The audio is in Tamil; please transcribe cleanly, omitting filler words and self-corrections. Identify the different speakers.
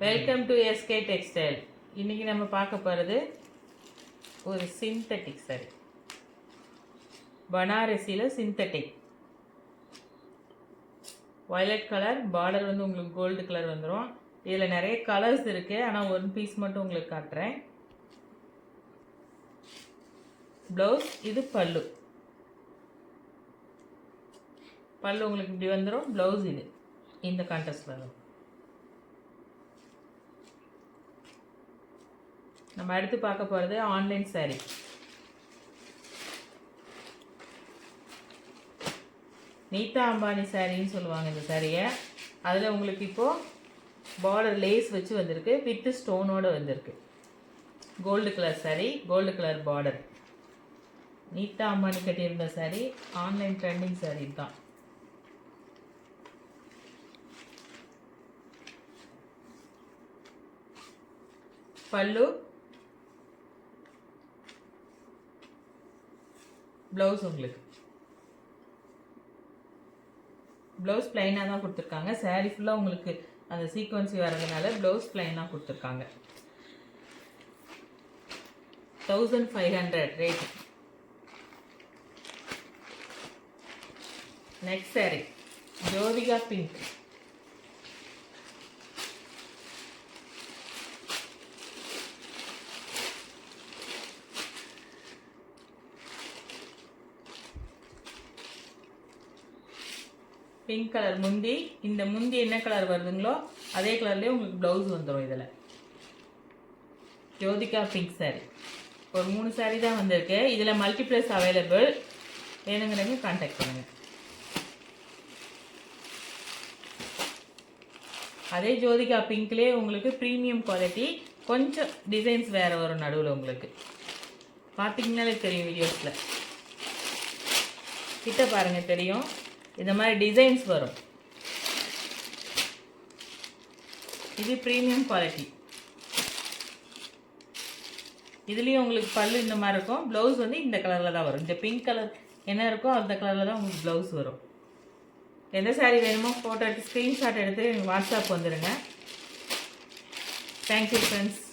Speaker 1: Welcome to SK textile. இன்றைக்கி நம்ம பார்க்க போகிறது ஒரு சிந்தட்டிக் சாரி, பனாரசியில் சிந்தட்டிக். வயலட் கலர் பார்டர் வந்து உங்களுக்கு கோல்டு கலர் வந்துடும். இதில் நிறைய கலர்ஸ் இருக்குது, ஆனால் ஒன் பீஸ் மட்டும் உங்களுக்கு காட்டுறேன். ப்ளவுஸ், இது பல்லு. பல்லு உங்களுக்கு இப்படி வந்துடும். ப்ளவுஸ் இது இந்த கான்ட்ராஸ்ட் வரும். நம்ம அடுத்து பார்க்க போகிறது ஆன்லைன் சாரீ. நீதா அம்பானி சாரின்னு சொல்லுவாங்க இந்த சாரியை. அதில் உங்களுக்கு இப்போது பார்டர் லேஸ் வச்சு வந்திருக்கு, வித்து ஸ்டோனோடு வந்திருக்கு. Gold colour sari, gold colour border. Nita Ambani கட்டியிருந்த சாரீ, ஆன்லைன் ட்ரெண்டிங் சாரீ தான். பல்லு, ப்ளவுஸ். உங்களுக்கு ப்ளவுஸ் பிளைனாக தான் கொடுத்துருக்காங்க. சாரீ ஃபுல்லாக உங்களுக்கு அந்த சீக்வன்சி வர்றதுனால ப்ளவுஸ் பிளைனாக கொடுத்துருக்காங்க. 1500 rate. Next sari Jyothika pink. Pink colour முந்தி. இந்த முந்தி என்ன கலர் வருதுங்களோ அதே கலர்லேயே உங்களுக்கு ப்ளவுஸ் வந்துடும். இதில் ஜோதிகா பிங்க் சாரீ. ஒரு 3 சாரீ தான் வந்திருக்கு. இதில் மல்டிப்ளஸ் அவைலபிள். வேணுங்கிறவங்க கான்டாக்ட் பண்ணுங்கள். அதே ஜோதிகா பிங்க்லேயே உங்களுக்கு ப்ரீமியம் குவாலிட்டி, கொஞ்சம் டிசைன்ஸ் வேறு வரும் நடுவில். உங்களுக்கு பார்த்தீங்கன்னாலே தெரியும், வீடியோஸில் கிட்ட பாருங்கள் தெரியும். இந்த மாதிரி டிசைன்ஸ் வரும். இது ப்ரீமியம் குவாலிட்டி. இதுலேயும் உங்களுக்கு பல்லு இந்த மாதிரி இருக்கும். ப்ளவுஸ் வந்து இந்த கலரில் தான் வரும். இந்த பிங்க் கலர் என்ன இருக்கோ அந்த கலரில் தான் உங்களுக்கு ப்ளவுஸ் வரும். எந்த சாரீ வேணுமோ ஃபோட்டோ எடுத்து ஸ்க்ரீன்ஷாட் எடுத்து வாட்ஸ்அப் வந்துடுங்க. Thank you friends.